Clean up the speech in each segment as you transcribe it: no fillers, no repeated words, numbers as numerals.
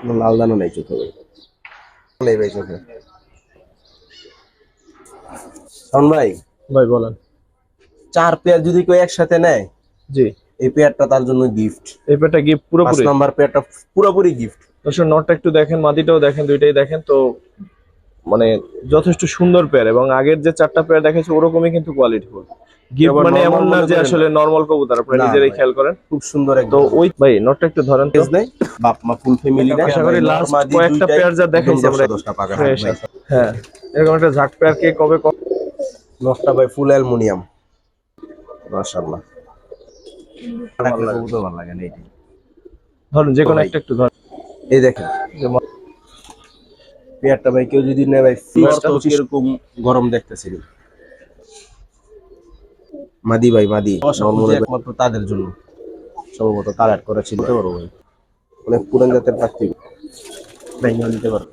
লাল দানা নাই চোখে ভাই, নেই ভাই চোখে। শোন ভাই, ভাই বলেন। 4 পেয়ার যদি কেউ একসাথে নেয়, জি, এই পেয়ারটা তার জন্য গিফট। এই পেয়ারটা গিফট 5 পুরোপুরি। নাম্বার পেয়ারটা পুরোপুরি গিফট। দর্শক নটটা একটু দেখেন, মাদিটাও দেখেন, দুইটাই দেখেন তো, মানে যথেষ্ট সুন্দর পেয়ার, এবং আগের যে 4টা পেয়ার দেখেছে ওরকমই কিন্তু কোয়ালিটিফুল। গিফট আবার মানে নরমাল এমন না মনে যে করেন আসলে নর্মাল কবুতর, আপনারা না না নিজেরাই ভাই, খেয়াল করেন। খুব সুন্দর তো একদম। ওই ভাই নটটা একটু ধরেন তো। কেজ নেই, বাপ মা ফুল ফ্যামিলি না আশা ভাই, করি লাস্ট নরমাদি কয়েকটা দুইটাই পেয়ার যা একদম দেখাইছি আমরা 10টা পাকা থাকবে ফ্রেশ ভাই। আছে। হ্যাঁ, এরকম একটা ঝাঁক পেয়ার কে কবে নটটা ভাই ফুল অ্যালুমিনিয়াম, মাশাআল্লাহ। ভালো রাখলে লাগে? কবুতর ভালো লাগে না এটাই। ধরুন যে তো কোনো ভাই একটা একটু ধরুন। এই দেখেন পেয়ারটা ভাই, কেউ যদি নেয় ভাই ফ্লোর তো 25 কিরকম গরম দেখতেছিল। মাদি ভাই মাদি নরমাল একমাত্র তাদের জন্য সম্ভবত কালেক্ট করা ছিল, বলতে পারবো ভাই। অনেক পুরান জাতের পাখি, ভেঙে নিতে পারবে।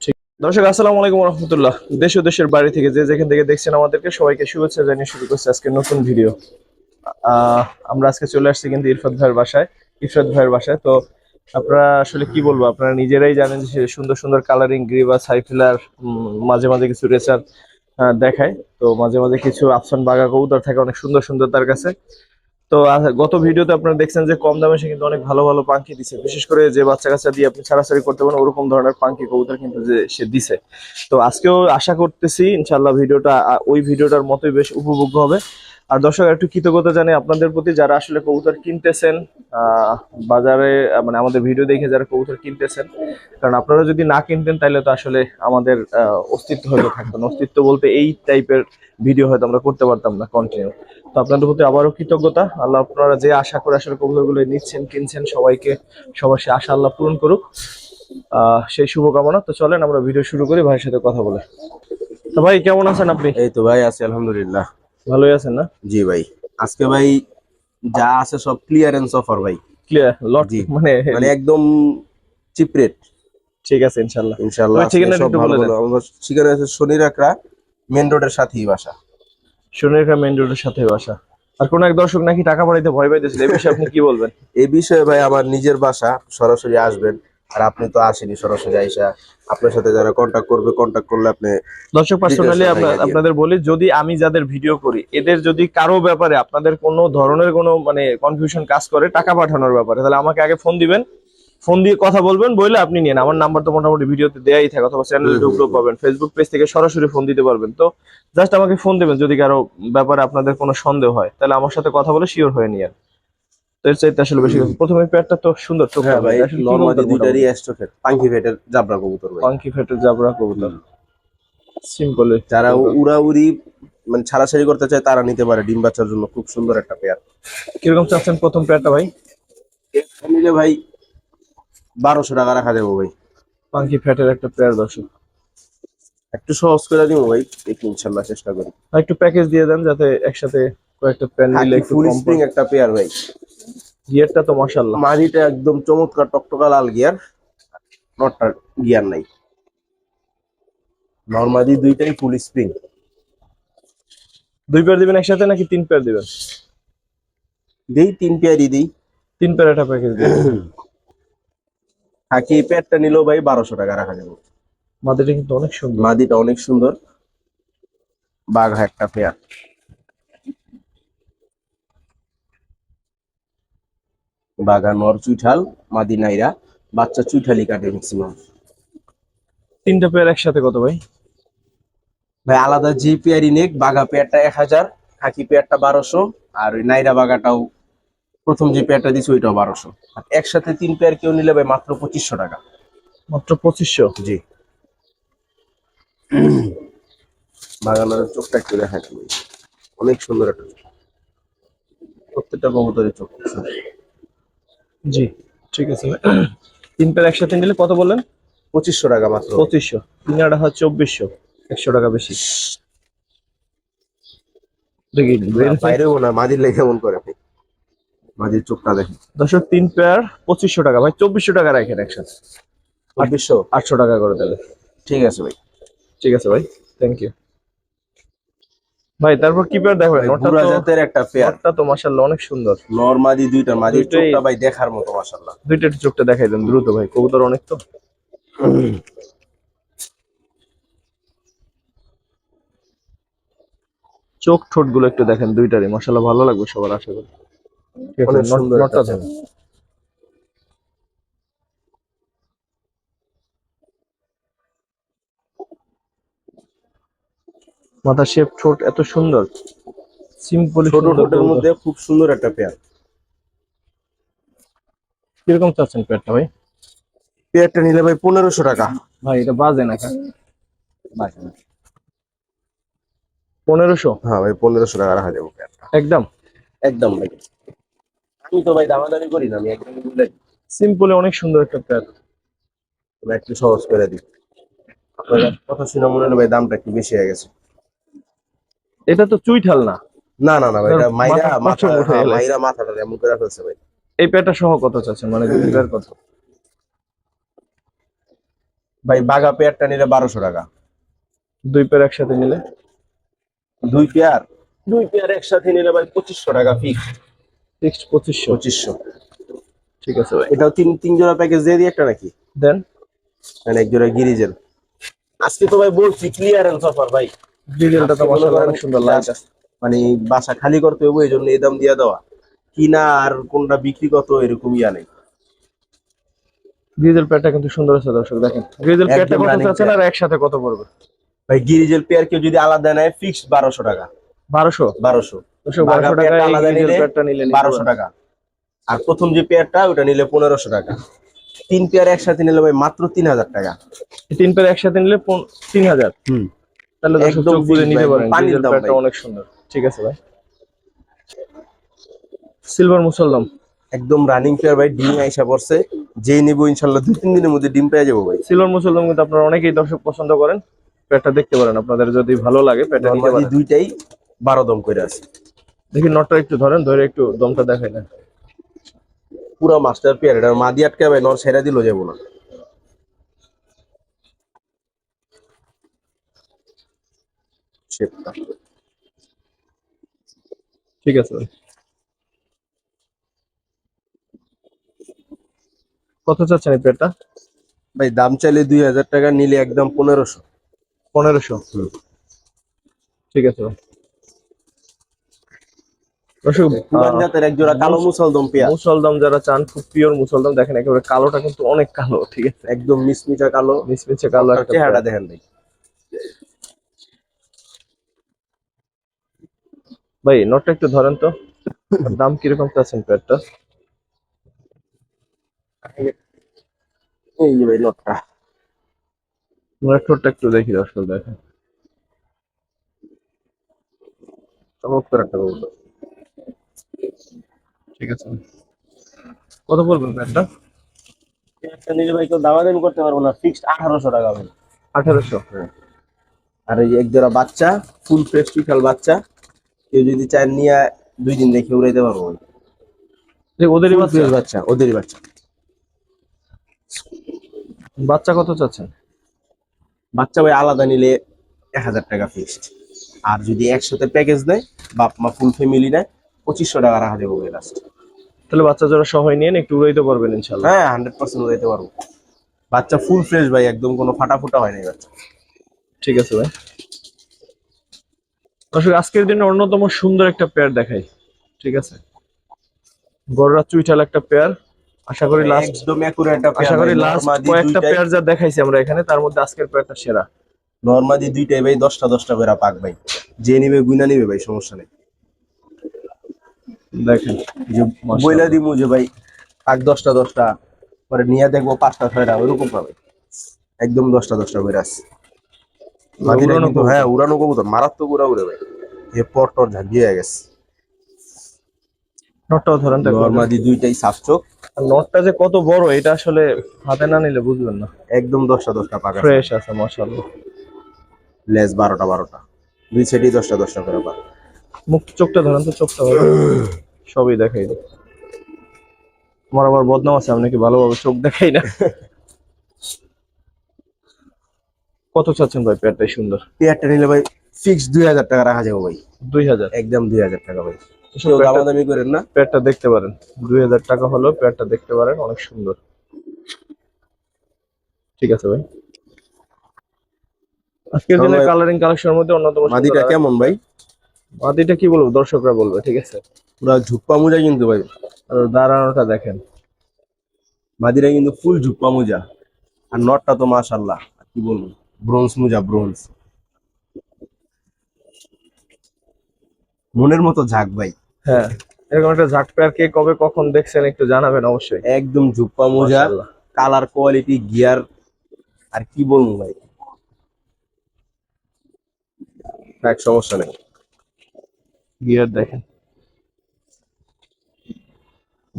ঠিক। দর্শক আসসালামু আলাইকুম রহমতুল্লাহ, দেশ ও দেশের বাইরে থেকে যে যেখান থেকে দেখছেন আমাদেরকে সবাইকে শুভেচ্ছা জানিয়ে শুরু করছি আজকে নতুন ভিডিও। আমরা আজকে চলে আসছি কিন্তু ইরফাত ভাইয়ের বাসায়। তো আপনারা আসলে কি বলবো, আপনারা নিজেরাই জানেন যে সে সুন্দর সুন্দর কালারিং গ্রিবাস সাইফিলার, মাঝে মাঝে কিছু রেসার দেখায়। তো মাঝে মাঝে কিছু আফসান বাগা কবুতর থাকে অনেক সুন্দর সুন্দর তার কাছে। তো গত ভিডিওতে আপনারা দেখছেন যে কম দামে সে কিন্তু অনেক ভালো ভালো পাঙ্খি দিছে, বিশেষ করে যে বাচ্চা কাচ্চা দিয়ে আপনি ছাড়াছাড়ি করতে পারেন ওরকম ধরনের পাঙ্খি কবুতর কিন্তু যে সে দিছে। তো আজকেও আশা করতেছি ইনশাল্লাহ ভিডিওটা ওই ভিডিওটার মতোই বেশ উপভোগ্য হবে। আর দর্শক একটু কৃতজ্ঞতা জানাই আপনাদের প্রতি, যারা আসলে কবুতর কিনতেছেন আহ বাজারে, মানে আমাদের ভিডিও দেখে যারা কবুতর কিনতেছেন। কারণ আপনারা যদি না কিনতেন তাহলে তো আসলে আমাদের অস্তিত্ব হয়তো থাকতো না। অস্তিত্ব বলতে এই টাইপের ভিডিও হয়তো আমরা করতে পারতাম না কন্টিনিউ। তো আপনাদের প্রতি আবারও কৃতজ্ঞতা। আল্লাহ আপনারা যে আশা করে আসলে কবুতরগুলো নিচ্ছেন কিনছেন, সবাইকে সবার সে আশা আল্লাহ পূরণ করুক, সেই শুভকামনা। তো চলেন আমরা ভিডিও শুরু করি, ভাইয়ের সাথে কথা বলে। তো ভাই কেমন আছেন আপনি? এই তো ভাই আছি আলহামদুলিল্লাহ। ভালোই আছেন না? জি ভাই, আজকে ভাই যা আছে সব ক্লিয়ারেন্স অফার ভাই। ক্লিয়ার লট জি, মানে? মানে একদম চিপ রেট। ঠিক আছে ইনশাল্লাহ। ইনশাআল্লাহ তবে আজকে ঠিকানাটা সব একটু ভালো বলে ভালো। দেন। আমার ঠিকানা আছে শনি রাখরা, মেন রোডের সাথেই বাসা। সোনারগাঁ মেইন রোডের সাথে বাসা। আর কোন এক দর্শক নাকি টাকা পাঠাইতে ভয় পাইতেছিল, এই বিষয়ে আপনি কি বলবেন? এই বিষয়ে ভাই আমার নিজের বাসা, সরাসরি আসবেন। আর আপনি তো আসেনি, সরাসরি আইসা আপনার সাথে যারা কন্টাক্ট করবে, কন্টাক্ট করলে আপনি দর্শক পার্সোনালি ডিটেলসটা জানিয়ে দিয়েন। আপনাদের বলি, যদি আমি যাদের ভিডিও করি এদের যদি কারো ব্যাপারে আপনাদের কোনো ধরনের কোনো মানে কনফিউশন কাজ করে টাকা পাঠানোর ব্যাপারে, তাহলে আমাকে আগে ফোন দিবেন। ফোন দিয়ে কথা বলবেন, বললে আপনি নিন। আমার নাম্বার তো মোটামুটি ভিডিওতে দেয়াই থাকে, অথবা চ্যানেলে ঢুকলেও পাবেন, ফেসবুক পেজ থেকে সরাসরি ফোন দিতে পারবেন। তো জাস্ট আমাকে ফোন দেবেন যদি কারো ব্যাপারে আপনাদের কোনো সন্দেহ হয়, তাহলে আমার সাথে কথা বলে শিওর হয়ে নিয়েন। তো এর চাইতে আসলে বেশি কিছু। প্রথমে পেয়ারটা তো সুন্দর চোখটা হ্যাঁ ভাই, ভাই, এটা আসলে কি নর্মাদি কবুতর দুইটারই মোটামুটি? স্টকের পাঙ্কি ফেটের জাবরা কবুতর ভাই। পাঙ্কি ফেটের জাবরা কবুতর, সিম্পল যারা কবুতর। উড়াউড়ি মানে ছাড়াছাড়ি করতে চায় তারা নিতে পারে, ডিম বাচ্চার জন্য খুব সুন্দর একটা পেয়ার। কিরকম চাচ্ছেন প্রথম পেয়ারটা ভাই? নিলে ভাই 1200 টাকা রাখা যাবো ভাই। পাঙ্কি ফ্যাটের একটা পেয়ার দর্শক। একটু সহজ করে দিব ভাই, দেখি ইনশাল্লাহ চেষ্টা করি। আর একটু প্যাকেজ দিয়ে দেন যাতে একসাথে কয়েকটা প্যান নিলে হাকি একটু ফুল কম স্প্রিং পড়ে। একটা পেয়ার ভাই। গিয়ারটা তো মাশাআল্লাহ। মাঝিটা একদম চমৎকার টকটকা লাল গিয়ার, নটটার গিয়ার নাই। নর্মাদি দুইটাই ফুল স্প্রিং। দুই পেয়ার দিবেন একসাথে নাকি 3 পেয়ার দিবেন? দেই 3 পেয়ারই দিই। 3 পেয়ার একটা প্যাকেজ দিয়ে দেন। হাকি এই পেয়ারটা নিলেও ভাই 1200 টাকা রাখা যাবে। মাদিটা কিন্তু অনেক সুন্দর। মাদিটা অনেক সুন্দর, বাঘা একটা পেয়ার। বাঘা নর চুইঠাল, মাদি নাইরা, বাচ্চা চুইঠালি কাটে ম্যাক্সিমাম। 3টা পেয়ার একসাথে কত ভাই? ভাই আলাদা জি পেয়ারই নেক, বাঘা পেয়ারটা 1000, হাকি পেয়ারটা 1200, আর ওই নাইরা বাঘাটাও প্রথম যে পেয়ারটা দিছি ওইটাও 1200। আর একসাথে 3 পেয়ার কেউ নিলে ভাই মাত্র 2500 টাকা। মাত্র 2500? জি, বাগানের চোখটা একটু দেখা যাবে, অনেক সুন্দর একটা চোখ। প্রত্যেকটা কবুতরের চোখ খুব সুন্দর। জি, ঠিক আছে ভাই। 3 পেয়ার একসাথে নিলে কত বললেন? 2500 টাকা মাত্র। 2500। 3 হয় 2400, 100 টাকা বেশি। দেখি ভেরিফাই। বাইরেও না মাদির লেগে কেমন করে ভাই, মাদির চোখটা দেখেন। দর্শক 3 পেয়ার 2500 টাকা ভাই, 2400 টাকা রাখেন একসাথে। 2400, 800 টাকা করে দিলে। ঠিক আছে ভাই। ঠিক আছে ভাই, থ্যাংক ইউ। ভাই তারপর কি পেয়ার দেখবেন? ভাই নটটা বুড়া তো জাতের একটা পেয়ার, নটটা তো মাশাআল্লাহ অনেক সুন্দর। নরমাদি দুইটা, মাদির দুইটাই চোখটা ভাই দেখার মতো মাশাআল্লাহ। দুইটা একটু চোখটা দেখাই দেন দ্রুত ভাই, কবুতর অনেক তো। চোখ ঠোঁট গুলো একটু দেখেন দুইটারই, মাশাআল্লাহ ভালো লাগবে সবার আশা করি। ঠিক আছে, অনেক সুন্দর একটা নটটা পেয়ার। ধরেন। মাথা শেপ, ঠোঁট এত সুন্দর, সিম্পলি ছোট সুন্দর ঠোঁটের কবুতর। মধ্যে খুব সুন্দর একটা পেয়ার। কিরকম চাচ্ছেন পেয়ারটা ভাই? পেয়ারটা নিলে ভাই 1500 টাকা। ভাই এটা বাজে না কা? 1500 হ্যাঁ ভাই 1500 টাকা রাখা যাবে পেয়ারটা। একদম। একদম ভাই, আমি তো ভাই দামাদামি করি না, আমি একদম বলে দিই। সিম্পলি অনেক সুন্দর একটা পেয়ার। আমি একটু সহজ করে দিই। আপনার কথা শুনে মনে হলো ভাই দামটা একটু বেশি হয়ে গেছে। এটা তো চুইঠাল না? না না না ভাই, এটার এটা মাইরা মাথা মাথা, পছম উঠে হ্যাঁ এলাইছে। মাইরা মাথাটা এমন করে ফেলছে ভাই। এই পেয়ারটা সহ কত চাচ্ছেন, মানে দুই পেয়ার কত? ভাই বাঘা পেয়ারটা নিলে 1200 টাকা। দুই পেয়ার একসাথে নিলে? দুই পেয়ার, দুই পেয়ার একসাথে নিলে ভাই 2500 টাকা ফিক্স। ফিক্সড 2500। 2500। ঠিক আছে ভাই, এটাও তিন তিন জোড়া প্যাকেজ দিয়ে দিই একটা নাকি? দেন। মানে এক জোড়া গিরিজেল। আজকে তো ভাই বলছি ক্লিয়ারেন্স অফার ভাই। ডিজেলটা তো আজকে মনে মাশাআল্লাহ করেন অনেক সুন্দর লাইট আছে। মানে বাসা খালি করতে হবে, এই জন্য এই দাম দিয়ে দেওয়া। কিনা আর কোনটা বিক্রি কত এরকম ইয়া নেই। ডিজেল পেয়ারটা কিন্তু সুন্দর আছে দর্শক, দেখেন ডিজেল পেয়ারটা একদম কত রানিং চাচ্ছেন পেয়ার আর একসাথে কত পড়বে? ভাই। গিরিজেল পেয়ার কেউ যদি আলাদা নেয় ফিক্সড 1200 টাকা। 1200। 1200। দর্শক বাঘা 1200 টাকা পেয়ারটা এই আলাদা ডিজেল নিলে পেয়ারটা নিলে নিতে 1200 পারেন। টাকা। আর প্রথম যে পেয়ারটা ওটা নিলে 1500 টাকা। তিন পেয়ার একসাথে নিলে ভাই মাত্র 3000 টাকা। এই তিন পেয়ার একসাথে নিলে 3000। হুম। তাহলে দর্শক একদম চোখ বুঝে ফিক্সড ভাই, নিতে একদম পারেন, পানির ডিজেল দাম পেয়ারটা ভাই। অনেক সুন্দর। ঠিক আছে ভাই। সিলভার মুসলদম। একদম রানিং পেয়ার ভাই, ডিম আইসা পড়ছে। যেই নিবো ইনশাল্লাহ 2-3 দিনের মধ্যে ডিম পেয়ে যাবো ভাই। সিলভার মুসলদম কিন্তু আপনারা অনেকেই দর্শক পছন্দ করেন। পেয়ারটা দেখতে পারেন, আপনাদের যদি ভালো লাগে পেয়ারটা নিতে নর্মালি পারেন। দুইটাই 12 দম করে আছে। দেখি নটটা একটু ধরেন, ধরে একটু দমটা দেখাই না। পুরা মাস্টার পেয়ার, এটা মাদি আটকে ভাই নর ছেড়ে দিল যাবো না। শেপটা ঠিক আছে ভাই। কত চাচ্ছেন এই পেয়ারটা? ভাই দাম চাইলে 2000 টাকা, নিলে একদম 1500। 1500। ঠিক আছে ভাই। দর্শক পুরান জাতের এক জোড়া কালো মুসলদম পেয়ার। মুসলদম যারা চান, খুব পিওর মুসলদম, দেখেন একেবারে কালোটা কিন্তু অনেক কালো। ঠিক আছে, একদম মিসমিচা কালো। মিচমিচে কালো নটটার একটা চেহারা পেয়ার। দেখেন ভাই। ভাই নটটা একটু ধরেন তো, আর দাম কিরকম চাচ্ছেন পেয়ারটা? এই যে ভাই নটটা। আমরা ঠোঁটটা একটু দেখি দর্শক, দেখেন চমৎকার একটা কবুতর। ঠিক আছে। কত পড়বেন পেয়ারটা? একটা নিলে ভাই কেউ দামাদামি করতে পারবো না, ফিক্সড 1800 টাকা ভাই। 1800। হ্যাঁ। আর এই যে এক জোড়া বাচ্চা, ফুল ফ্রেশ বিশাল বাচ্চা, কেউ যদি চায় নিয়ে 2 দিন রেখে উড়াইতে পারবো ভাই। ওদেরই ফুল বাচ্চা? ফ্রেশ বাচ্চা, ওদেরই বাচ্চা। বাচ্চা কত চাচ্ছেন? বাচ্চা ভাই আলাদা নিলে 1000 টাকা ফিক্সড। আর যদি একসাথে প্যাকেজ নেয়, বাপ মা ফুল ফ্যামিলি নেয়, 2500 টাকা রাখা দেবো ভাই লাস্ট। তাহলে বাচ্চা জোড়া সবাই নিয়ে একটু উড়াইতে পারবেন ইনশাল্লাহ। হ্যাঁ 100% উড়াইতে পারবো। বাচ্চা ফুল ফ্রেশ ভাই, একদম কোনো ফাটা ফুটা হয় নাই বাচ্চা। ঠিক আছে ভাই। দর্শক আজকের দিনে অন্যতম সুন্দর একটা পেয়ার দেখাই। ঠিক আছে, গররা চুইঠাল একটা পেয়ার। আশা করি লাস্ট একদম একুরেট একটা পেয়ার আশা ভাই। করি লাস্ট নরমাদি কয়েকটা দুইটাই, পেয়ার যা দেখাইছি আমরা এখানে, তার মধ্যে আজকের পেয়ারটা সেরা। নরমাদি দুইটাই ভাই 10টা করে পাক ভাই। যে নিবে গুইনা নিবে ভাই, সমস্যা নেই। দেখেন এই যে বইলা মাশাআল্লাহ। দিমু যে ভাই পাক 10টা পরে নিয়ে দেখবো 5টা 6টা ওইরকম পাবে। একদম 10টা করে আছে মাদিরা উড়ানো কিন্তু। কবুতর। হ্যাঁ উড়ানো কবুতর, মারাত্মক উড়ে ভাই। এ পর ঝাঁকিয়ে গেছে। নটটাও ধরেন তো একবার। নরমাদি দুইটাই সাফ চোখ। আর নটটা যে কত বড় এটা আসলে হাতে না নিলে বুঝবেন না। একদম 10টা পাক আছে। ফ্রেশ আছে মাশাআল্লাহ। লেজ 12টা দুই সাইডই 10টা করে পাক। মুখ চোখটা ধরেন তো, চোখটা ভালো সবই দেখাই দিই। আমার আবার বদনাম আছে, আমি নাকি ভালোভাবে চোখ দেখাই না। কত চাচ্ছেন ভাই পেয়ারটাই সুন্দর? পেয়ারটা নিলে ভাই ফিক্স 2000 টাকা রাখা যাবে ভাই, 2000। একদম 2000 টাকা ভাই, কেউ দামাদামি করেন না। পেয়ারটা দেখতে পারেন, 2000 টাকা হলো, পেয়ারটা দেখতে পারেন, অনেক সুন্দর। ঠিক আছে ভাই, আজকের দিনে কালারিং কালেকশনের মধ্যে অন্যতম মাদিটা কেমন ভাই? মাদিটা কি বলবো, দর্শকরা বলবে। ঠিক আছে, পুরা ঝুপ্পা মুজা কিন্তু ভাই, আর দাঁড়ানোটা দেখেন, মাদিরা কিন্তু ফুল ঝুপ্পা মুজা, আর নটটা তো মাশাআল্লাহ কি বলবো, ব্রোঞ্জ মুজা, ব্রোঞ্জ, মনের মতো ঝাঁক ভাই। হ্যাঁ, এরকম একটা ঝাঁক পেয়ার কে কবে কখন দেখছেন একটু জানাবেন অবশ্যই। একদম ঝুপ্পা মুজা, মাশাআল্লাহ। কালার কোয়ালিটি গিয়ার, আর কি বলবো ভাই, এক সমস্যা নেই। গিয়ার দেখেন,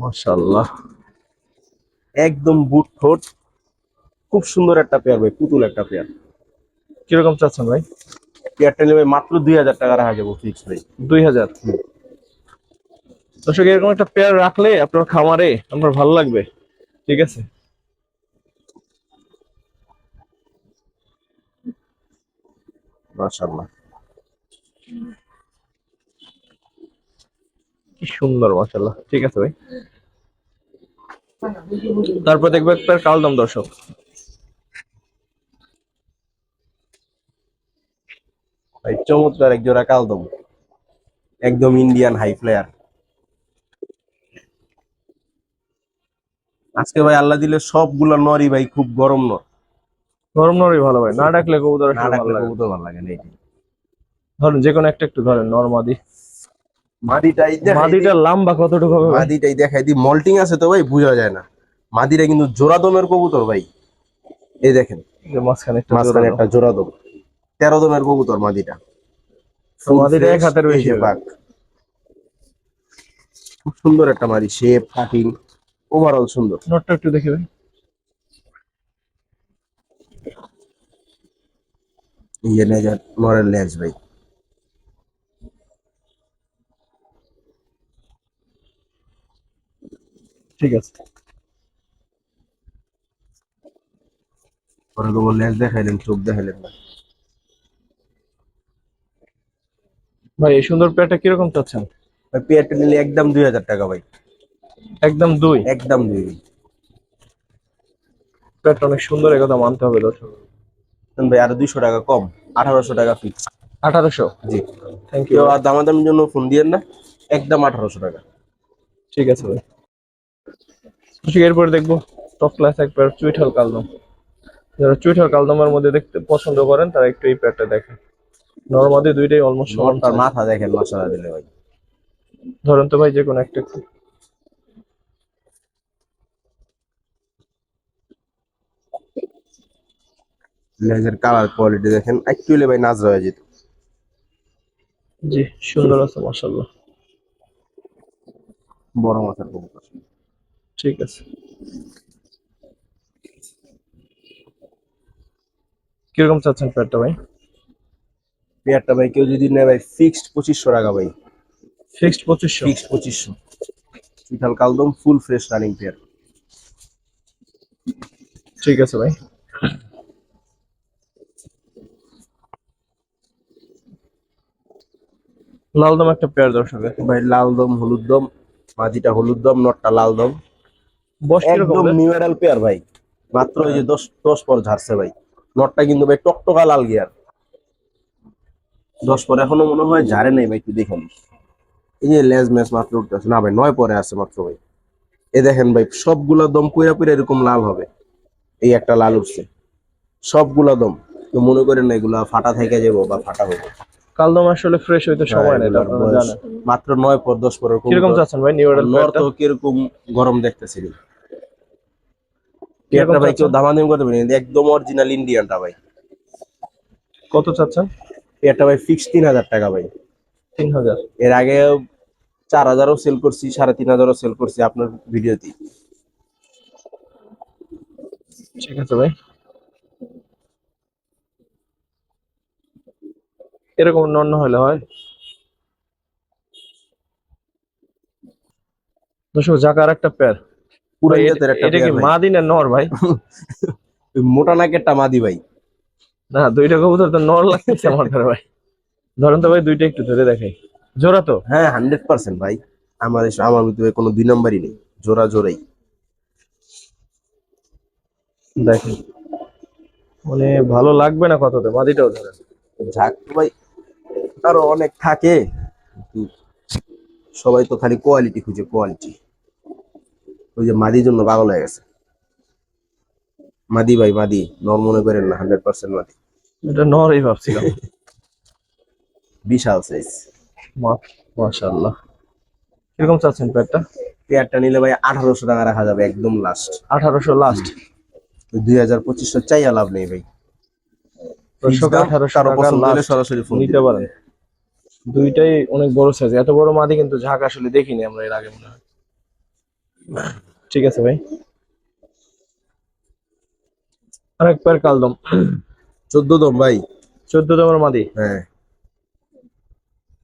মাশাআল্লাহ। একদম বুট ঠোঁট, খুব সুন্দর একটা পেয়ার ভাই, পুতুল একটা পেয়ার। কিরকম চাচ্ছেন ভাই? পেয়ারটা নেবে মাত্র 2000 টাকা রাখা যাবো ফিক্স ভাই। 2000। দর্শক, এরকম একটা পেয়ার রাখলে আপনার খামারে আপনার ভালো লাগবে। ঠিক আছে, মাশাআল্লাহ, কি সুন্দর, মাশাআল্লাহ। ঠিক আছে ভাই, তারপর দেখবো একটা কালদম দর্শক। ভাই চমৎকার এক জোড়া কালদম, একদম ইন্ডিয়ান হাই ফ্লায়ার। আজকে ভাই আল্লাহ দিলে সবগুলা নরই ভাই, খুব গরম নর, গরম নরই ভালো ভাই, না ডাকলে কবুতর না আসলে ভালো ডাকলে লাগে না। কবুতর ভালো লাগে না। এইটাই ধরেন যে কোনো একটা একটু ধরেন, নরমাদি। মাদিটাই দেখাই মাদিটা লম্বা কতটুকু হবে ভাই? মাদিটাই দেখাই দি, মল্টিং আছে তো ভাই বোঝা যায় না। মাদিরা কিন্তু জোড়া দমের কবুতর ভাই, এই দেখেন যে মাঝখানে একটা মাঝখানে জোড়া একটা জোড়া দম, 13 দমের কবুতর মাদিটা, তো মাদিটা এক হাতের বেশি হবে। পাক, খুব সুন্দর একটা মাদি, শেপ কাটিং ওভারঅল সুন্দর। নটটা একটু দেখে ভাই। ইয়ে নেজার নরের লেজ ভাই, ঠিক আছে পরে তো লেজ দেখাইলেন, চোখ দেখাইলেন না। ভাই, এই সুন্দর পেয়ারটা কিরকম চাচ্ছেন? ভাই পেয়ারটা নিলে একদম 2000 টাকা ভাই, একদম 2। একদম 2। পেয়ারটা অনেক সুন্দর, একথা মানতে হবে দর্শক। ভাই আরো 200 টাকা কম, 1800 টাকা ফিক্স। 1800। G, thank you. কেউ আর দামাদামির জন্য ফোন দিয়েন না, একদম 1800 টাকা। ঠিক আছে ভাই, ঠিক, এরপরে দেখবো টপ ক্লাস এক পেয়ার চুইঠাল কালদম। যারা চুইঠাল কালদমের মধ্যে দেখতে পছন্দ করেন তারা একটু এই পেয়ারটা দেখেন। নরমাদি দুইটাই অলমোস্ট সমান নটটার size। মাথা দেখেন মাশাআল্লাহ দিলে ভাই, ধরেন তো ভাই যে কোনো একটা একটু। লেজের কালার কোয়ালিটি দেখেন, একটু হলে ভাই নাজরা হয়ে যেত। জি, সুন্দর আছে মাশাআল্লাহ। বড় মাথার কবুতর। ঠিক আছে, কিরকম চাচ্ছেন পেয়ারটা ভাই? পেয়ারটা ভাই কেউ যদি নেয় ভাই ফিক্সড 2500 টাকা ভাই, ফিক্সড 2500। ফিক্সড 2500। চিতাল কালদম ফুল ফ্রেশ রানিং পেয়ার। ঠিক আছে ভাই, লালদম একটা পেয়ার দর্শকের। ভাই লাল দম হলুদ দম, মাঝিটা হলুদ দম, নটটা লাল দম, বয়স কিরকম একদম ওদের? নিউরাল পেয়ার ভাই, মাত্র এই যে 10 পর ঝাড়ছে ভাই। নটটা কিন্তু ভাই টকটকা লাল গিয়ার, 10 পর এখনো মনে হয় ঝাড়ে নাই ভাই, একটু দেখেন এই যে লেজ ম্যাচ মাত্র উঠতেছে না ভাই, 9 পরে আছে মাত্র ভাই। এ দেখেন ভাই সবগুলা দম কইরা কইরা এরকম লাল হবে, এই একটা লাল উঠছে, সবগুলা দম, তো মনে করেন না এগুলা ফাটা থেকে যাবো বা ফাটা হবে। কালদম আসলে ফ্রেশ হইতে সময় নেই, এটা এগুলার আপনারা বয়স জানেন। মাত্র 9 পর 10 পরের কিরকম কবুতর। চাচ্ছেন ভাই নিউ আর মডেল নর পেয়ারটা? তো কিরকম গরম দেখতেছি। কিরকম পেয়ারটা ভাই কেউ চাচ্ছেন? দামাদামি করতে পারেনি, একদম অরিজিনাল ইন্ডিয়ানটা ভাই। কত চাচ্ছেন? পেয়ারটা ভাই ফিক্স 3000 টাকা ভাই। 3000। এর আগে 4000ও সেল করছি, 3500ও সেল করছি আপনার ভিডিওতে। ঠিক আছে ভাই, এরকম নন্য হলে হয়। দর্শক, জাকার একটা পেয়ার। ভাই পুরান জাতের একটা এটা কি পেয়ার ভাই, মাদি না নর ভাই? ওই মোটা নাকেরটা মাদি ভাই। না, দুইটা কবুতর তো নর লাগতেছে আমার কাছে ভাই। ধরেন তো ভাই, দুইটা একটু ধরে দেখাই। জোড়া তো? হ্যাঁ 100% ভাই। আমার ভিতরে কোনো দুই নাম্বারই নেই, জোড়া জোড়াই। দেখেন, মানে ভালো লাগবে না কততে, মাদিটাও ধরেন। ঝাঁক তো ভাই আরো অনেক থাকে, কিন্তু সবাই তো খালি কোয়ালিটি খুঁজে, কোয়ালিটি। ওই যে মাদির জন্য পাগল হয়ে গেছে। মাদি ভাই মাদি, নর মনে করেন না, 100% মাদি। এটা নরই ভাবছিলাম। বিশাল সাইজ। মাশাআল্লাহ। কিরকম চাচ্ছেন পেয়ারটা? পেয়ারটা নিলে ভাই 1800 টাকা রাখা যাবে, একদম লাস্ট। 1800 লাস্ট? 2025 চাইয়া লাভ নেই ভাই। ফিক্স দর্শক, দাম, 1800 কারো টাকা পছন্দ হলে লাস্ট, সরাসরি ফোন নিতে দিবেন। পারেন। দুইটাই অনেক বড় সাইজ, এত বড় মাদি কিন্তু ঝাঁক আসলে দেখিনি আমরা এর আগে মনে হয়। ঠিক আছে ভাই, আরেক পেয়ার কালদম। 14 দম ভাই। 14 দামের মাদি? হ্যাঁ,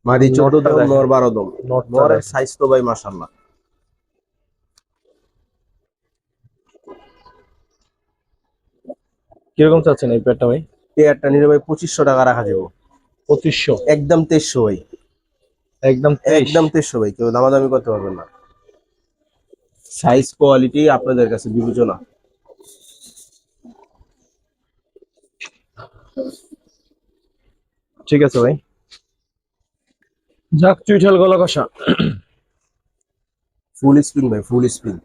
মাদি 14 নটটা দম, দেখেন, নর 12 দম। নটটা নরের দেখেন। সাইজ তো ভাই মাশাআল্লাহ। কিরকম চাচ্ছেন এই পেয়ারটা ভাই? পেয়ারটা নিলে ভাই 2500 টাকা রাখা যাবে, 2500? একদম 2300 ভাই। একদম 23? একদম 2300 ভাই, কেউ দামাদামি করতে পারবেন না। সাইজ কোয়ালিটি আপনাদের কাছে বিবেচনা। ঠিক আছে ভাই। ঝাঁক চুইঠাল গলা কষা। ফুল স্প্রিং ভাই, ফুল স্প্রিং।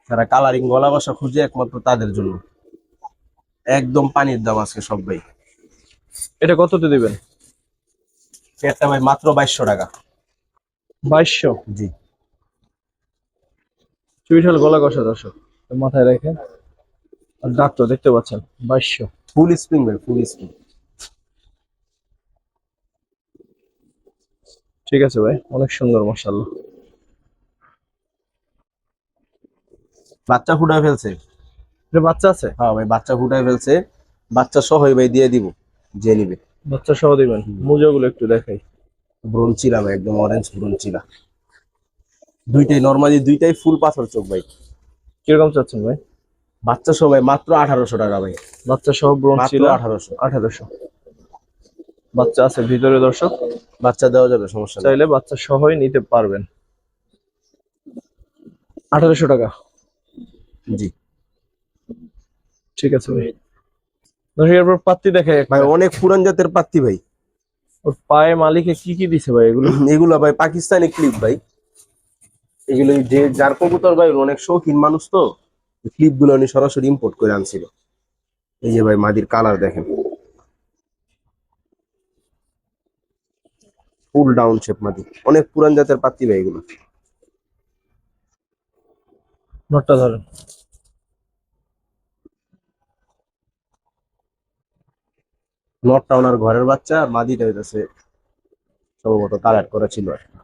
যারা কালারিং গলা বসা খুঁজে একমাত্র তাদের জন্য। একদম পানির দাম আজকে সব ভাই। এটা কততে দিবেন? পেয়ারটা ভাই মাত্র 2200 টাকা। 2200? জি। চুইঠাল গলা কষা দর্শক, মাথায় রেখে। আর ডাক তো দেখতে পাচ্ছেন, 2200। ফুল স্প্রিং ভাই, ফুল স্প্রিং। ঠিক আছে ভাই, অনেক সুন্দর, মাশাআল্লাহ। বাচ্চা ফুটায় ফেলছে। এটা বাচ্চা আছে? হ্যাঁ ভাই, বাচ্চা ফুটায় ফেলছে। বাচ্চা সহই ভাই দিয়ে দিব, যে নিবে। বাচ্চা সহ দিবেন? মুজাগুলো একটু দেখাই। ব্রোঞ্চিলা ভাই, একদম অরেঞ্জ ব্রোঞ্চিলা। দুইটাই নর্মালি, দুইটাই ফুল পাথর চোখ ভাই। কিরকম চাচ্ছেন ভাই? বাচ্চা সহ ভাই মাত্র 1800 টাকা ভাই। বাচ্চা সহ ব্রোঞ্জ মাত্র ছিল 1800। 1800? বাচ্চা আছে ভিতরে দর্শক, বাচ্চা দেওয়া যাবে, সমস্যা নেই। চাইলে বাচ্চা সহই নিতে পারবেন। 1800 টাকা? জি ঠিক আছে ভাই। দর্শক, এরপর পাত্তি দেখাই ভাই, একটা। অনেক পুরান জাতের পাত্তি ভাই। ওর পায়ে মালিকে কি কি দিছে ভাই এগুলো? এগুলা ভাই পাকিস্তানি ক্লিপ ভাই। এগুলো যে যার কবুতর ভাই অনেক শৌখিন মানুষ তো, ক্লিপ গুলো উনি সরাসরি ইম্পোর্ট করে আনছিল। এই যে ভাই মাদির কালার দেখেন, ফুল ডাউন শেপ মাদি, অনেক পুরান জাতের পাত্তি ভাই এগুলো। নটটা ধরেন। নটটা ওনার ঘরের বাচ্চা, আর মাদিটা হইতেছে সম্ভবত কালার করা ছিল আর কি।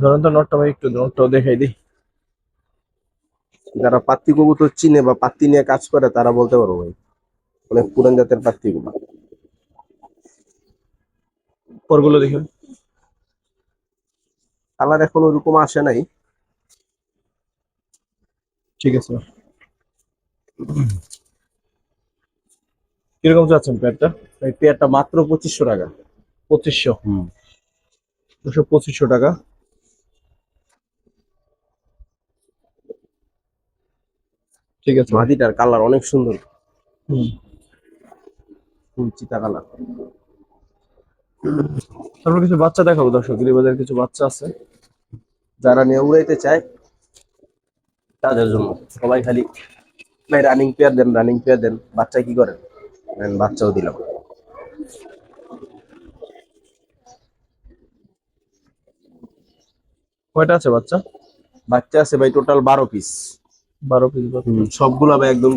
ধরেন তো নটটা ভাই, একটু নটটাও দেখাই দিই। যারা পাত্তি কবুতর চিনে বা পাত্তি নিয়ে কাজ করে তারা বলতে পারবো ভাই, অনেক পুরান জাতের পাত্তি গুলো। পরগুলো দেখুন। কালার এখন ওরকম আসে নাই। ঠিক আছে। কিরকম চাচ্ছেন প্যাডটা? এই পেয়ারটা মাত্র 2500 টাকা। 2500? হুম। 2500 টাকা। ঠিক আছে ভাই। মাদিটার কালার অনেক সুন্দর, হুম। ফুল চিতা কালার। তারপর কিছু বাচ্চা দেখাবো দর্শক, গিরিবাজার কিছু বাচ্চা আছে। যারা নিয়ে উড়াইতে চায় তাদের জন্য। সবাই খালি ভাই রানিং পেয়ার দেন, রানিং পেয়ার দেন, বাচ্চা কি করেন, দেন, বাচ্চাও দিলাম। কয়টা আছে বাচ্চা? বাচ্চা আছে ভাই টোটাল 12 পিস। 12 পিস বাচ্চা। সবগুলা ভাই একদম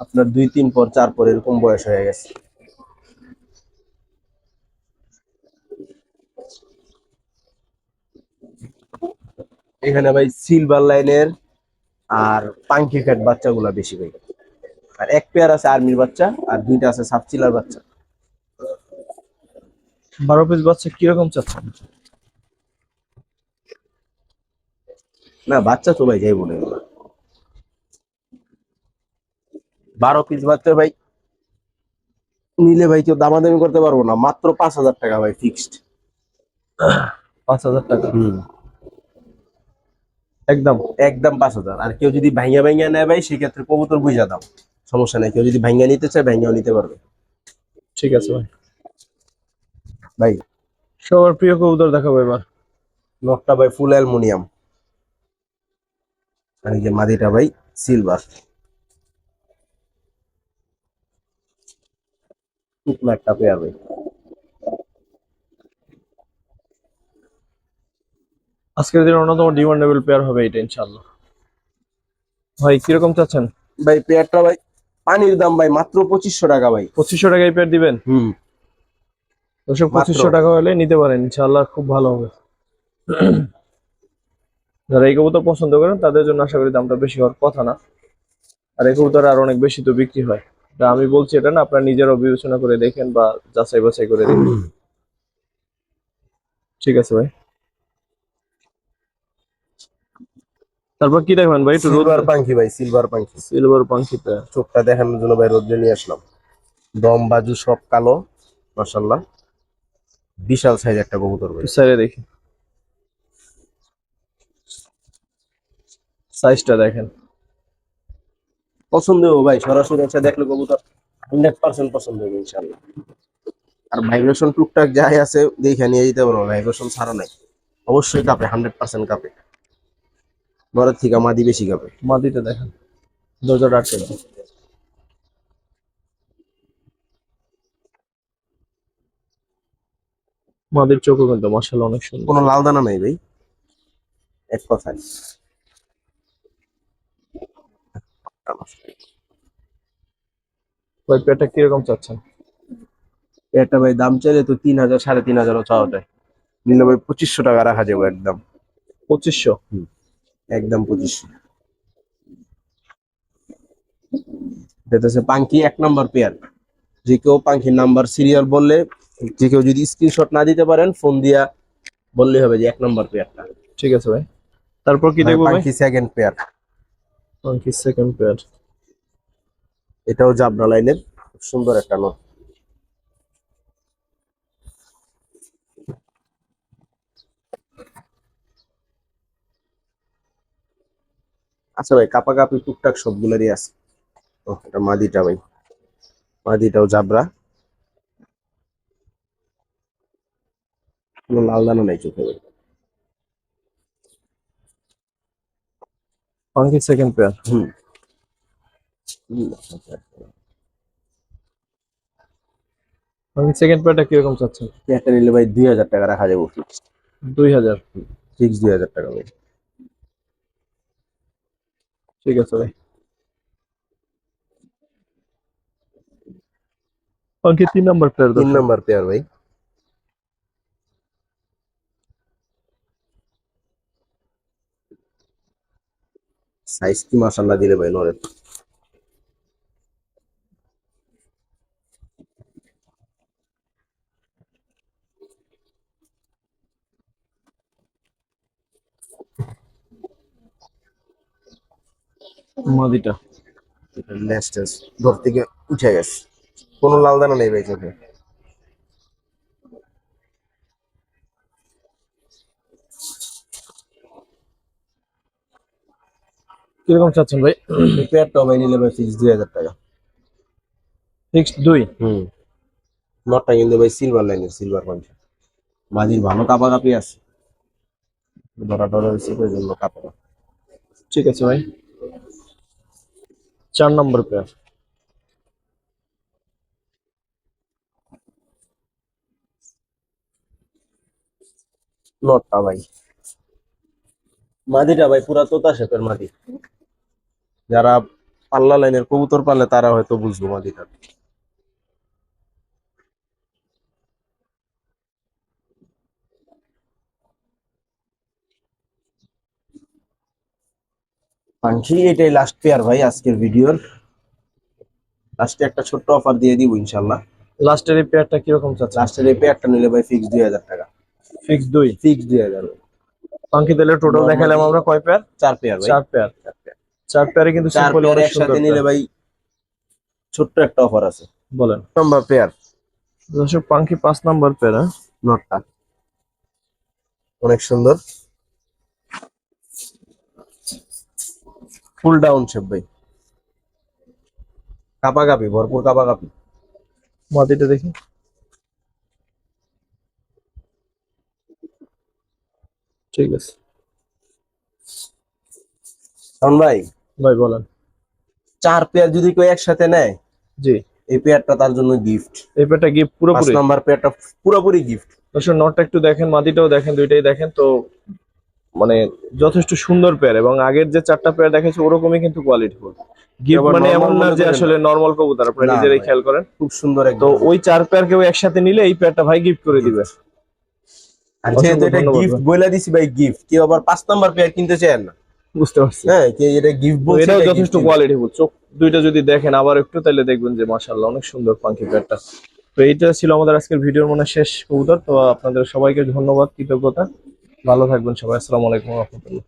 আপনার 2, 3 পর 4 পর এরকম বয়স হয়ে গেছে। এখানে ভাই সিলভার লাইনের আর পাঙ্কি ক্যাট বাচ্চাগুলা বেশি ভাই। আর এক পেয়ার আছে আর্মির বাচ্চা, আর দুইটা আছে সাবচিলার বাচ্চা। 12 পিস বাচ্চা কিরকম চাচ্ছেন? না বাচ্চা তো ভাই যাই বলে, 12 পিস বাচ্চা ভাই নিলে ভাই কেউ দামাদামি করতে পারবো না, মাত্র 5,000 টাকা ভাই ফিক্সড। 5,000 টাকা হুম, একদম। একদম 5,000। আর কেউ যদি ভাইঙ্গা ভাইঙ্গা নেয় ভাই, সেক্ষেত্রে কবুতর বুঝা দাম, সমস্যা নাই। কেউ যদি ভাইঙ্গা নিতে চায় ভাইঙ্গাও নিতে পারবে ঠিক আছে ভাই, ভাই। সবার প্রিয় কবুতর দেখাবো এবার। নটটা ভাই ফুল অ্যালুমিনিয়াম, আর এই যে মাদিটা ভাই সিলভার। শুকনো একটা পেয়ার ভাই। আজকের দিনের অন্যতম ডিমান্ডেবল পেয়ার হবে এটা ইনশাআল্লাহ। ভাই কিরকম চাচ্ছেন? ভাই পেয়ারটা ভাই পানির দাম ভাই মাত্র 2,500 টাকা ভাই। 2500 টাকায় পেয়ার দিবেন? হুম, দর্শক মাত্র। 2500 টাকা হলে নিতে পারেন ইনশাআল্লাহ, খুব ভালো হবে। যারা এই কবুতর পছন্দ করেন তাদের জন্য আশা করি দামটা বেশি হওয়ার কথা না। আর এই কবুতর আর অনেক বেশি তো বিক্রি হয়, এটা আমি বলছি এটা না, আপনারা নিজেরাও বিবেচনা করে দেখেন বা যাচাই বাছাই করে দেখেন। ঠিক আছে ভাই, তারপর কি দেখবেন ভাই? একটু রোদ। সিলভার পাঙ্খি ভাই, সিলভার পাঙ্খি। সিলভার পাঙ্খিটা চোখটা দেখানোর জন্য ভাই রোদ্রে নিয়ে আসলাম। দম বাজু সব কালো, মাশাল্লাহ। বিশাল সাইজ একটা কবুতর ভাই। একটু সাইডে দেখি, সাইজটা দেখেন। পছন্দ হবে ভাই, সরাসরি এসে দেখলে কবুতর 100% পছন্দ হবে ইনশাল্লাহ। আর ভাইব্রেশন টুকটাক যাই আছে দেখে নিয়ে যেতে পারবো, ভাইব্রেশন ছাড়া নাই। অবশ্যই কাঁপে, 100% কাঁপে। ঘরের থেকে মাদি বেশি কাঁপে। মাদিটা দেখেন, দরজাটা আটকে দাও। মাদির চোখও কিন্তু মাশাআল্লাহ অনেক সুন্দর। কোনো লাল দানা নাই ভাই, এক কথায়। ভাই পেয়ারটা কিরকম চাচ্ছেন? এটা ভাই দাম চাইলে তো 3,000 3,500 চাওয়া যায়। নিলে ভাই 2,500 টাকা রাখা যাবে একদম। 2500? একদম 2,500। এটা হচ্ছে পাঙ্কি 1 নম্বর পেয়ার। যে কেউ পাঙ্কির নাম্বার সিরিয়াল বললে, যে কেউ যদি স্ক্রিনশট না দিতে পারেন, ফোন দিয়া বললেই হবে যে 1 নম্বর পেয়ারটা। ঠিক আছে ভাই, তারপর কি দেখবো ভাই? পাঙ্কি সেকেন্ড পেয়ার। পাঙ্কি second pair. এটাও জাবরা লাইনের, খুব সুন্দর একটা নট। আচ্ছা ভাই, কাপাকাপি টুকটাক সবগুলোরই আছে। ও, এটা মাদিটা ভাই, মাদিটাও জাবরা, কোনো লাল দানা নাই চোখে ভাই। পাঙ্কি সেকেন্ড পেয়ার। হুম। পাঙ্কি সেকেন্ড পেয়ারটা কিরকম চাচ্ছেন? একটা নিলে ভাই 2,000 টাকা রাখা যাবে ফিক্সড। 2000? ফিক্স 2,000 টাকা ভাই। ঠিক আছে ভাই, পাঙ্কি 3 নম্বর পেয়ার তিন দর্শক। নম্বর পেয়ার ভাই। সাইজ কি মাশাল্লাহ দিলে ভাই নরে। মাদিটা নেক্সট ধর থেকে উঠে গেছে, কোনো লাল দানা নেই ভাই চোখে। কিরকম চাচ্ছেন ভাই? এই পেয়ারটাও ভাই নিলে ভাই ফিক্স 2,000 টাকা। ফিক্সড 2? হুম। নটটা কিন্তু ভাই সিলভার লাইনের, সিলভার পাঞ্চা। মাঝির ভালো কাপাকাপি আছে, ধরা ধরা হয়েছে ওই জন্য কাপে না। ঠিক আছে ভাই, 4 নম্বর পেয়ার। নটটা ভাই, মাদিটা ভাই পুরা তোতা শেপের মাদি। যারা পাল্লা লাইনের কবুতর পালে তারা হয়তো বুঝবো মাদিটা। পাখি এটাই লাস্ট পেয়ার ভাই আজকের ভিডিওর। লাস্টে একটা ছোট্ট অফার দিয়ে দিব ইনশাল্লাহ। লাস্টের এই পেয়ারটা কিরকম চাচ্ছেন? লাস্টের এই পেয়ারটা নিলে ভাই ফিক্স 2,000 টাকা। ফিক্সড 2? ফিক্স 2,000। পাঙ্কি তাহলে টোটাল দেখালাম আমরা কয় পেয়ার? 4 পেয়ার ভাই। 4 পেয়ার। চার পেয়ার। 4 পেয়ারে কিন্তু চার সিম্পল পেয়ার অনেক সুন্দর একসাথে নিলে পেয়ার। ভাই ছোট্ট একটা অফার আছে। বলেন। নম্বর পেয়ার দর্শক পাঙ্কি 5 নাম্বার পেয়ার। নটটা অনেক সুন্দর, ফুল ডাউন শেপ ভাই, কাপাকাপি, ভরপুর কাপাকাপি। মাটিটা দেখি। ঠিক আছে শাওন ভাই, ভাই বলেন। 4 পেয়ার যদি কেউ একসাথে নেয়, জি, এই পেয়ারটা তার জন্য গিফট। এই পেয়ারটা গিফট 5 পুরোপুরি। নাম্বার পেয়ারটা পুরোপুরি গিফট। দর্শক নটটা একটু দেখেন, মাটিটাও দেখেন, দুইটাই দেখেন তো, মানে যথেষ্ট সুন্দর পেয়ার। এবং আগের যে 4টা পেয়ার দেখেছি ওরকমই কিন্তু কোয়ালিটিফুল। গিফট আবার মানে normal এমন না মনে যে করেন আসলে না। নর্মাল কবুতর, আপনারা না নিজেরাই ভাই, খেয়াল করেন। খুব সুন্দর তো একদম। ওই 4 পেয়ার কেউ একসাথে নিলে এই পেয়ারটা ভাই গিফট করে দিবে। আর যেহেতু অসংখ্য এটা ধন্যবাদ গিফট ভাই। বলে দিছি ভাই, গিফট কেউ আবার 5 নাম্বার পেয়ার কিনতে চায় না। বুঝতে পারছি। হ্যাঁ, কে এটা গিফট তো বলছে, এটাও এটা যথেষ্ট গিফট। কোয়ালিটিফুল। চোখ দুইটা যদি দেখেন আবার একটু, তাহলে দেখবেন যে মাশাআল্লাহ অনেক সুন্দর পাঙ্কি পেয়ারটা। তো এইটা ছিল আমাদের আজকের ভিডিওর মনে শেষ কবুতর। তো আপনাদের সবাইকে ধন্যবাদ, কৃতজ্ঞতা। ভালো থাকবেন সবাই। আসসালামু আলাইকুম ওয়া রাহমাতুল্লাহ।